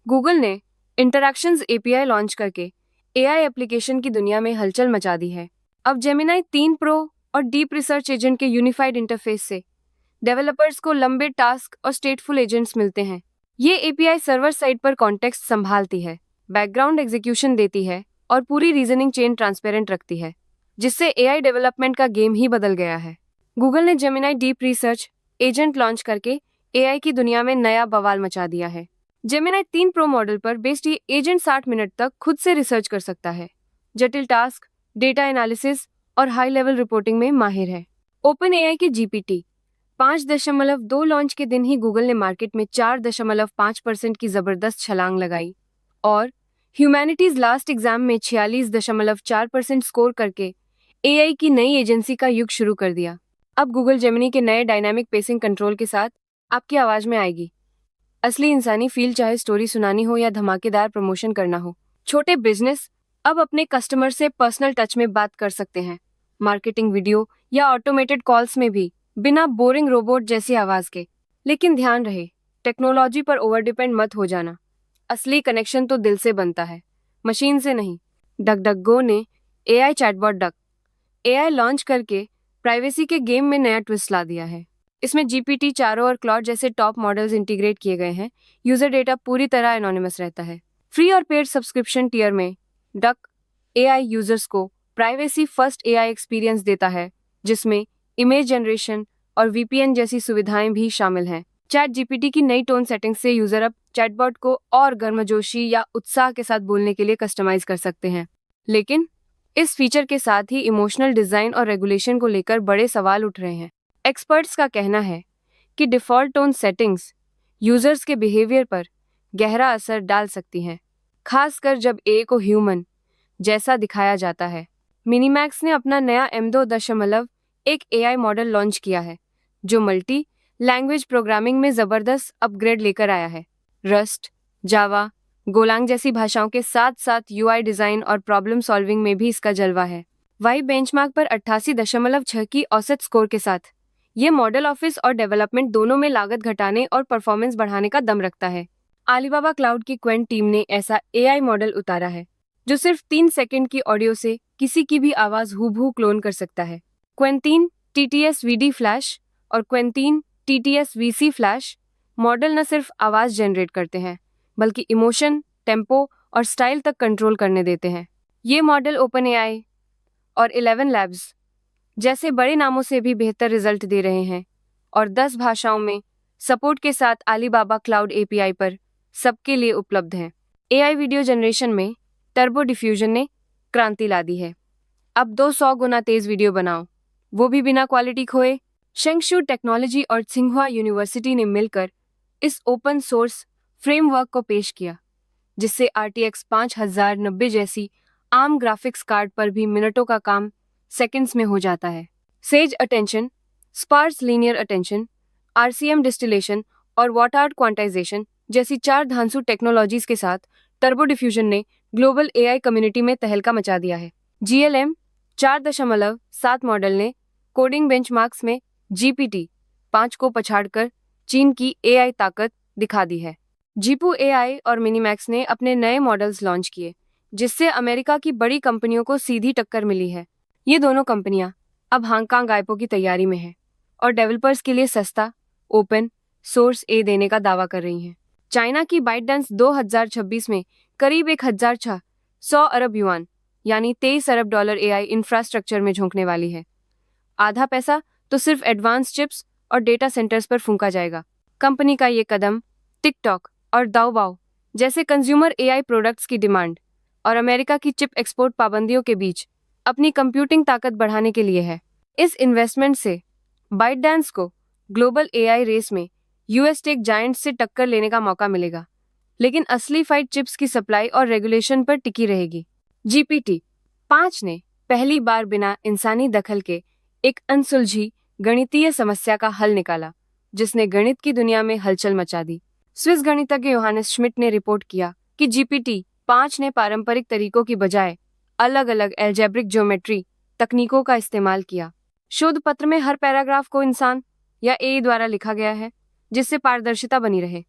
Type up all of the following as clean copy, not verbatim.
Google ने interactions API launch करके AI application की दुनिया में हलचल मचा दी है। अब जेमिनाई 3 प्रो और डीप रिसर्च एजेंट के यूनिफाइड इंटरफेस से डेवलपर्स को लंबे टास्क और स्टेटफुल एजेंट्स मिलते हैं। ये एपीआई सर्वर साइड पर कॉन्टेक्स्ट संभालती है, बैकग्राउंड एग्जीक्यूशन देती है और पूरी रीजनिंग चेन ट्रांसपेरेंट रखती है, जिससे एआई डेवलपमेंट का गेम ही बदल गया है। गूगल ने Gemini deep research agent launch करके एआई की दुनिया में नया बवाल मचा दिया है। जेमिनाई 3 प्रो मॉडल पर बेस्ड ये एजेंट 60 मिनट तक खुद से रिसर्च कर सकता है, जटिल टास्क, डेटा एनालिसिस और हाई लेवल रिपोर्टिंग में माहिर है। ओपन एआई के जीपीटी 5.2 लॉन्च के दिन ही गूगल ने मार्केट में 4.5% की जबरदस्त छलांग लगाई और ह्यूमैनिटीज लास्ट एग्जाम में 46.4% स्कोर करके एआई की नई एजेंसी का युग शुरू कर दिया। अब गूगल जेमिनी के नए डायनामिक पेसिंग कंट्रोल के साथ आपकी आवाज में आएगी असली इंसानी फील, चाहे स्टोरी सुनानी हो या धमाकेदार प्रमोशन करना हो। छोटे बिजनेस अब अपने कस्टमर से पर्सनल टच में बात कर सकते हैं, मार्केटिंग वीडियो या ऑटोमेटेड कॉल्स में भी बिना बोरिंग रोबोट जैसी आवाज के। लेकिन ध्यान रहे, टेक्नोलॉजी पर ओवर डिपेंड मत हो जाना। असली कनेक्शन तो दिल से बनता है, मशीन से नहीं। डकडकगो ने AI chatbot duck AI launch करके प्राइवेसी के गेम में नया ट्विस्ट ला दिया है। इसमें जीपीटी 4 और क्लॉड जैसे टॉप मॉडल्स इंटीग्रेट किए गए हैं। यूजर डेटा पूरी तरह एनोनिमस रहता है। फ्री और पेड सब्सक्रिप्शन टियर में डक एआई यूजर्स को प्राइवेसी फर्स्ट एआई एक्सपीरियंस देता है, जिसमें इमेज जनरेशन और वीपीएन जैसी सुविधाएं भी शामिल हैं। चैट जीपीटी की नई टोन सेटिंग से यूजर अब चैटबॉट को और गर्मजोशी या उत्साह के साथ बोलने के लिए कस्टमाइज कर सकते हैं। लेकिन इस फीचर के साथ ही इमोशनल डिजाइन और रेगुलेशन को लेकर बड़े सवाल उठ रहे हैं। एक्सपर्ट्स का कहना है कि डिफ़ॉल्ट टोन सेटिंग्स यूजर्स के बिहेवियर पर गहरा असर डाल सकती हैं, खासकर जब ए को ह्यूमन जैसा दिखाया जाता है। मिनीमैक्स ने अपना नया M2.1 एआई मॉडल लॉन्च किया है, जो मल्टी लैंग्वेज प्रोग्रामिंग में ज़बरदस्त अपग्रेड लेकर आया है। रस्ट, जावा, गोलांग जैसी भाषाओं के साथ साथ यूआई डिज़ाइन और प्रॉब्लम सॉल्विंग में भी इसका जलवा है। वाई बेंचमार्क पर 88.6 की औसत स्कोर के साथ ये मॉडल ऑफिस और डेवलपमेंट दोनों में लागत घटाने और परफॉर्मेंस बढ़ाने का दम रखता है। आलीबाबा क्लाउड की क्वेंट टीम ने ऐसा एआई मॉडल उतारा है जो सिर्फ 3 सेकंड की ऑडियो से किसी की भी आवाज हूबहू क्लोन कर सकता है। क्वेंटीन TTS VD फ्लैश और Quentin TTS VC flash model न सिर्फ आवाज जनरेट करते हैं, बल्कि इमोशन, टेम्पो और स्टाइल तक कंट्रोल करने देते हैं। ये मॉडल ओपन एआई और 11 लैब्स जैसे बड़े नामों से भी बेहतर रिजल्ट दे रहे हैं और 10 भाषाओं में सपोर्ट के साथ आलीबाबा क्लाउड एपीआई पर सबके लिए उपलब्ध हैं। एआई वीडियो जनरेशन में टर्बो डिफ्यूजन ने क्रांति ला दी है। अब 200 गुना तेज वीडियो बनाओ, वो भी बिना क्वालिटी खोए। शेंगशू टेक्नोलॉजी और त्सिंघुआ यूनिवर्सिटी ने मिलकर इस ओपन सोर्स फ्रेमवर्क को पेश किया, जिससे RTX 5090 जैसी आम ग्राफिक्स कार्ड पर भी मिनटों का काम सेकंड्स में हो जाता है। Sage attention, sparse linear attention, RCM distillation और वाटआउट क्वांटाइजेशन जैसी 4 धांसू टेक्नोलॉजीज के साथ टर्बो डिफ्यूजन ने ग्लोबल एआई कम्युनिटी में तहलका मचा दिया है। GLM 4.7 मॉडल ने कोडिंग बेंचमार्क्स में GPT 5 को पछाड़कर चीन की एआई ताकत दिखा दी है। जीपू एआई और मिनीमैक्स ने अपने नए मॉडल्स लॉन्च किए, जिससे अमेरिका की बड़ी कंपनियों को सीधी टक्कर मिली है। ये दोनों कंपनियां अब हांगकांग आईपो की तैयारी में हैं और डेवलपर्स के लिए सस्ता ओपन सोर्स देने का दावा कर रही हैं। चाइना की बाइटडांस 2026 में करीब 1,600 अरब युआन यानी $23 अरब एआई इंफ्रास्ट्रक्चर में झोंकने वाली है। आधा पैसा तो सिर्फ एडवांस चिप्स और डेटा सेंटर्स पर फूंका जाएगा। कंपनी का ये कदम टिकटॉक और दाओबाओ जैसे कंज्यूमर एआई प्रोडक्ट्स की डिमांड और अमेरिका की चिप एक्सपोर्ट पाबंदियों के बीच अपनी कंप्यूटिंग ताकत बढ़ाने के लिए है। इस इन्वेस्टमेंट से बाइटडांस को ग्लोबल एआई रेस में यूएस टेक जायंट्स से टक्कर लेने का मौका मिलेगा, लेकिन असली फाइट चिप्स की सप्लाई और रेगुलेशन पर टिकी रहेगी। GPT 5 ने पहली बार बिना इंसानी दखल के एक अनसुलझी गणितीय समस्या का हल निकाला, जिसने गणित की दुनिया में हलचल मचा दी। स्विस गणितज्ञ योहानिस श्मिट ने रिपोर्ट किया कि GPT 5 ने पारंपरिक तरीकों की बजाय अलग अलग एल्जेब्रिक ज्योमेट्री तकनीकों का इस्तेमाल किया। शोध पत्र में हर पैराग्राफ को इंसान या AI द्वारा लिखा गया है, जिससे पारदर्शिता बनी रहे।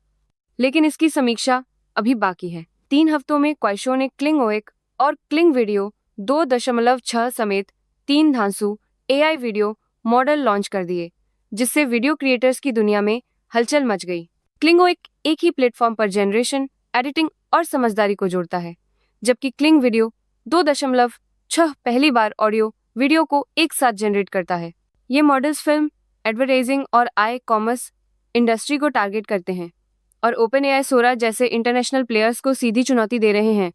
लेकिन इसकी समीक्षा अभी बाकी है। 3 हफ्तों में क्वाइशो ने क्लिंग ओएक और क्लिंग वीडियो 2.6 समेत 3 धांसू AI वीडियो मॉडल लॉन्च कर दिए, जिससे वीडियो क्रिएटर्स की दुनिया में हलचल मच गई। क्लिंग एक ही प्लेटफॉर्म पर जनरेशन, एडिटिंग और समझदारी को जोड़ता है, जबकि क्लिंग वीडियो 2.6 पहली बार ऑडियो वीडियो को एक साथ जनरेट करता है। ये मॉडल्स फिल्म, एडवर्टाइजिंग और कॉमर्स इंडस्ट्री को टारगेट करते हैं और ओपन AI सोरा जैसे इंटरनेशनल प्लेयर्स को सीधी चुनौती दे रहे हैं